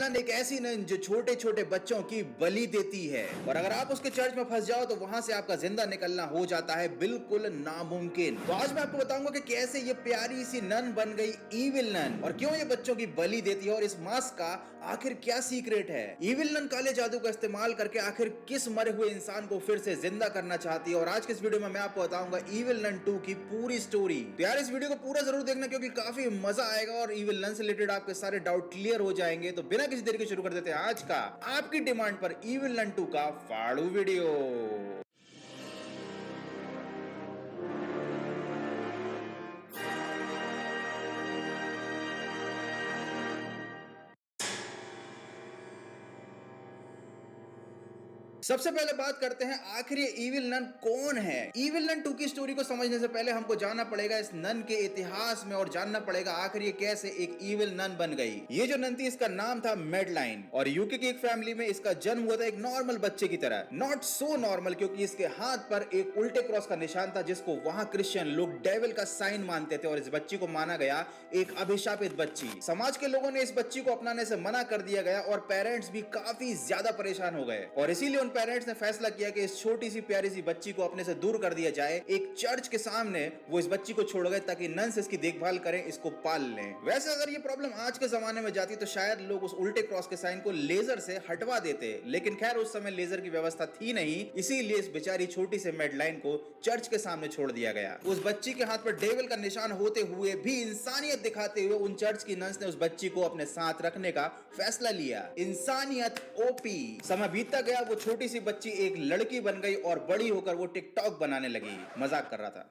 None एक ऐसी none जो छोटे छोटे बच्चों की बलि देती है, और अगर आप उसके चर्च में फंस जाओ तो वहां से आपका जिंदा निकलना हो जाता है बिल्कुल नामुमकिन। तो आज मैं आपको बताऊंगा कि कैसे ये प्यारी सी नन बन गई इविल नन, और क्यों ये बच्चों की बलि देती है, और इस मास्क का आखिर क्या सीक्रेट है। इविल नन काले जादू का इस्तेमाल करके आखिर किस मरे हुए इंसान को फिर से जिंदा करना चाहती है, और आज के इस वीडियो में मैं आपको बताऊंगा इविल नन 2 की पूरी स्टोरी। तो यार इस वीडियो को पूरा जरूर देखना क्योंकि काफी मजा आएगा और इविल नन से रिलेटेड आपके सारे डाउट क्लियर हो जाएंगे। तो बिना किसी देर के शुरू कर देते हैं आज का आपकी डिमांड पर इविल नन 2 का फाड़ू वीडियो। सबसे पहले बात करते हैं आखिर ये इविल नन कौन है। इविल नन 2 की स्टोरी को समझने से पहले हमको जानना पड़ेगा इस नन के इतिहास में, और जानना पड़ेगा आखिर ये कैसे एक इविल नन बन गई। ये जो नन थी इसका नाम था मेडलाइन, और यूके की एक फैमिली में इसका जन्म हुआ था एक नॉर्मल बच्चे की तरह। नॉट सो नॉर्मल, क्योंकि इसके हाथ पर एक उल्टे क्रॉस का निशान था जिसको वहां क्रिश्चियन लोग डेविल का साइन मानते थे, और इस बच्ची को माना गया एक अभिशापित बच्ची। समाज के लोगों ने इस बच्ची को अपनाने से मना कर दिया गया, और पेरेंट्स भी काफी ज्यादा परेशान हो गए, और इसीलिए पेरेंट्स ने फैसला किया कि इस छोटी सी प्यारी सी बच्ची को अपने से दूर कर दिया जाए। एक चर्च के सामने वो इस बच्ची को छोड़ गए ताकि नन्स इसकी देखभाल करें, इसको पाल लें। वैसे अगर ये प्रॉब्लम आज के जमाने में जाती तो शायद लोग उस उल्टे क्रॉस के साइन को लेजर से हटवा देते, लेकिन खैर उस समय लेजर की व्यवस्था थी नहीं, इसीलिए इस बेचारी छोटी से मेडलाइन को चर्च के सामने छोड़ दिया गया। उस बच्ची के हाथ पर डेविल का निशान होते हुए भी इंसानियत दिखाते हुए उन चर्च की नन्स ने उस बच्ची को अपने साथ रखने का फैसला लिया। इंसानियत ओपी। समय बीतता गया, वो छोटी सी बच्ची एक लड़की बन गई और बड़ी होकर वो टिकटॉक बनाने लगी। मजाक कर रहा था।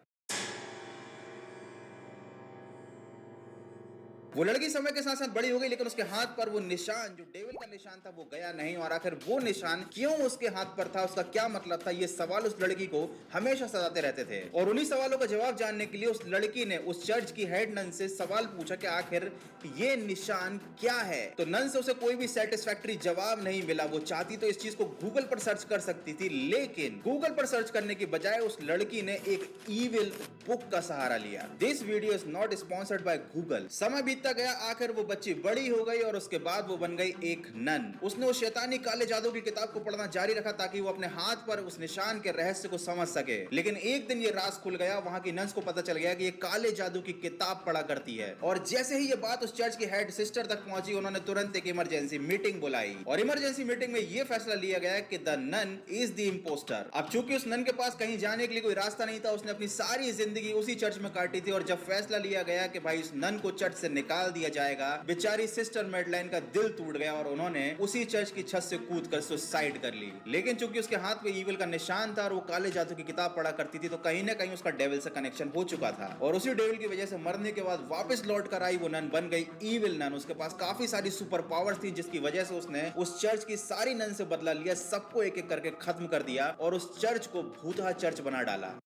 वो लड़की समय के साथ साथ बड़ी हो गई, लेकिन उसके हाथ पर वो निशान जो डेविल का निशान था वो गया नहीं, और आखिर वो निशान क्यों उसके हाथ पर था, उसका क्या मतलब था, ये सवाल उस लड़की को हमेशा सताते रहते थे। और उन्हीं सवालों का जवाब जानने के लिए उस लड़की ने उस चर्च की हेड नन से सवाल पूछा कि आखिर ये निशान क्या है। तो नन से उसे कोई भी सेटिस्फैक्टरी जवाब नहीं मिला। वो चाहती तो इस चीज को गूगल पर सर्च कर सकती थी, लेकिन गूगल पर सर्च करने की बजाय उस लड़की ने एक ईविल बुक का सहारा लिया। This video is not sponsored by Google. समय बीतता गया, आखिर वो बच्ची बड़ी हो गई और उसके बाद वो बन गई एक नन। उसने उस शैतानी काले जादू की किताब को पढ़ना जारी रखा ताकि वो अपने हाथ पर उस निशान के रहस्य को समझ सके। लेकिन एक दिन ये राज खुल गया, वहां की नन्स को पता चल गया कि ये काले जादू की किताब पढ़ा करती है, और जैसे ही ये बात उस चर्च की हेड सिस्टर तक पहुंची, उन्होंने तुरंत एक इमरजेंसी मीटिंग बुलाई, और इमरजेंसी मीटिंग में यह फैसला लिया गया कि the nun is the impostor. अब चूंकि उस नन के पास कहीं जाने के लिए कोई रास्ता नहीं था, उसने अपनी सारी जिंदगी उसी चर्च में काटी थी, और जब फैसला लिया गया कि भाई इस नन को चर्च से निकाल दिया जाएगा, बेचारी सिस्टर मेडलाइन का दिल टूट गया और उन्होंने उसी चर्च की छत से कूदकर सुसाइड कर ली। लेकिन चूंकि उसके हाथ में ईविल का निशान था और वो काले जादू की किताब पढ़ा करती थी, तो कहीं ना कहीं उसका डेविल से कनेक्शन हो चुका था, और उसी डेविल की वजह से मरने के बाद वापस लौट कर आई वो नन बन गई इविल नन। उसके पास काफी सारी सुपर पावर्स थी, जिसकी वजह से उसने उस चर्च की सारी नन से बदला लिया, सबको एक एक करके खत्म कर दिया और उस चर्च को भूतहा चर्च बना डाला।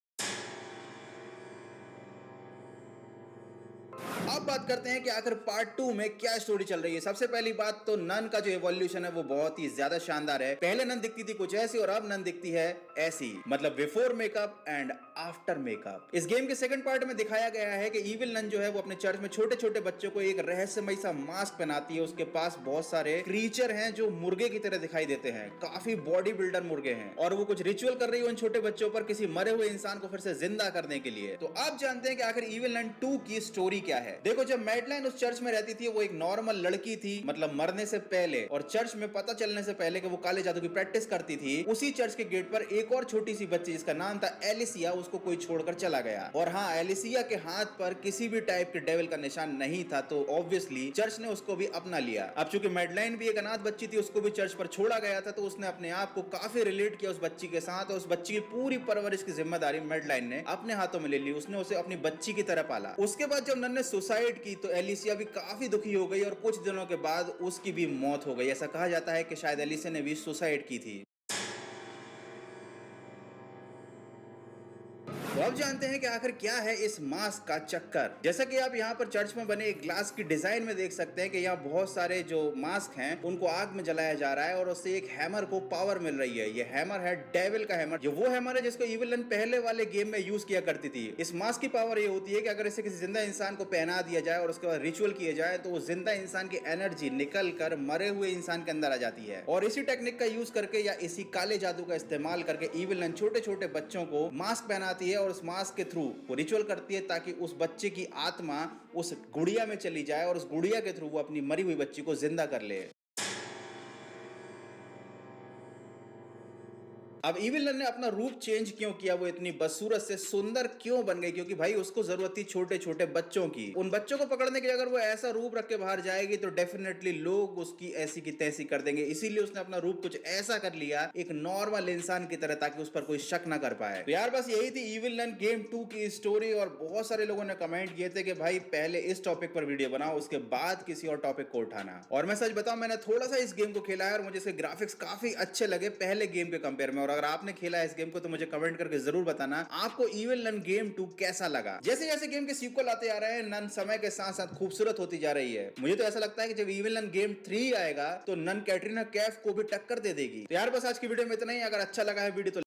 अब बात करते हैं कि आखिर पार्ट 2 में क्या स्टोरी चल रही है। सबसे पहली बात तो नन का जो एवोल्यूशन है वो बहुत ही ज्यादा शानदार है। पहले नन दिखती थी कुछ ऐसी और अब नन दिखती है ऐसी, मतलब before makeup and after makeup. इस गेम के सेकंड पार्ट में दिखाया गया है कि इविल नन जो है वो अपने चर्च में छोटे छोटे बच्चों को एक रहस्यमय सा मास्क पहनाती है। उसके पास बहुत सारे क्रीचर हैं जो मुर्गे की तरह दिखाई देते हैं, काफी बॉडी बिल्डर मुर्गे हैं, और वो कुछ रिचुअल कर रही है उन छोटे बच्चों पर किसी मरे हुए इंसान को फिर से जिंदा करने के लिए। तो आप जानते हैं कि आखिर इविल नन 2 की स्टोरी क्या है। देखो, जब मेडलाइन उस चर्च में रहती थी वो एक नॉर्मल लड़की थी, मतलब मरने से पहले, और चर्च में पता चलने से पहले कि वो काले जादू की प्रैक्टिस करती थी, उसी चर्च के गेट पर एक और छोटी सी बच्ची जिसका नाम था एलिसिया, उसको कोई छोड़कर चला गया। और हाँ, एलिसिया के हाथ पर किसी भी टाइप के डेविल का निशान नहीं था, तो ऑब्वियसली चर्च ने उसको भी अपना लिया। अब चूंकि मेडलाइन भी एक अनाथ बच्ची थी, उसको भी चर्च पर छोड़ा गया था, तो उसने अपने आप को काफी रिलेट किया उस बच्ची के साथ, और उस बच्ची की पूरी परवरिश की जिम्मेदारी मेडलाइन ने अपने हाथों में ले ली। उसने उसे अपनी बच्ची की तरह पाला। उसके बाद जब नन ने सुसाइड की तो एलिसिया भी काफी दुखी हो गई, और कुछ दिनों के बाद उसकी भी मौत हो गई। ऐसा कहा जाता है कि शायद एलिसिया ने भी सुसाइड की थी। अब जानते हैं कि आखिर क्या है इस मास्क का चक्कर। जैसा कि आप यहाँ पर चर्च में बने एक ग्लास की डिजाइन में देख सकते हैं कि यहाँ बहुत सारे जो मास्क हैं उनको आग में जलाया जा रहा है और उससे एक हैमर को पावर मिल रही है। ये हैमर है डेविल का हैमर, जो वो हैमर है जिसको इविलन पहले वाले गेम में यूज किया करती थी। इस मास्क की पावर ये होती है कि अगर इसे किसी जिंदा इंसान को पहना दिया जाए और उसके बाद रिचुअल किया जाए तो वो जिंदा इंसान की एनर्जी निकल कर मरे हुए इंसान के अंदर आ जाती है। और इसी टेक्निक का यूज करके या इसी काले जादू का इस्तेमाल करके इविलन छोटे छोटे बच्चों को मास्क पहनाती है और उस मास्क के थ्रू वो रिचुअल करती है ताकि उस बच्चे की आत्मा उस गुड़िया में चली जाए और उस गुड़िया के थ्रू वो अपनी मरी हुई बच्ची को जिंदा कर ले। अब इविलन ने अपना रूप चेंज क्यों किया, वो इतनी बदसूरत से सुंदर क्यों बन गई? क्योंकि भाई उसको जरूरत थी छोटे छोटे बच्चों की। उन बच्चों को पकड़ने के लिए अगर वो ऐसा रूप रख के बाहर जाएगी तो डेफिनेटली लोग उसकी ऐसी की तैसी कर देंगे। इसीलिए उसने अपना रूप कुछ ऐसा कर लिया एक नॉर्मल इंसान की तरह, ताकि उस पर कोई शक ना कर पाए। तो यार बस यही थी इविलन गेम 2 की स्टोरी। और बहुत सारे लोगों ने कमेंट किए थे कि भाई पहले इस टॉपिक पर वीडियो बनाओ, उसके बाद किसी और टॉपिक को उठाना। और मैं सच बताऊं, मैंने थोड़ा सा इस गेम को खेला है और मुझे इसके ग्राफिक्स काफी अच्छे लगे पहले गेम के कंपेयर में। और अगर आपने खेला है इस गेम को तो मुझे कमेंट करके जरूर बताना आपको इविलन गेम 2 कैसा लगा। जैसे जैसे गेम के सीक्वल आते आ रहे हैं, नन समय के साथ साथ खूबसूरत होती जा रही है। मुझे तो ऐसा लगता है कि जब इविलन गेम 3 आएगा तो नन कैटरीना कैफ को भी टक्कर दे देगी। तो यार बस आज की वीडियो में इतना ही। अगर अच्छा लगा है वीडियो तो